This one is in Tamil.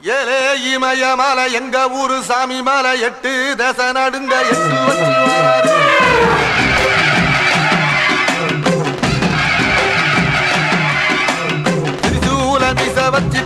ஏலே இமய மலை எங்க ஊரு சாமி மலை 8 தேச நடுங்க 8 வச்சு வராரு திரிசூல மிச வச்சு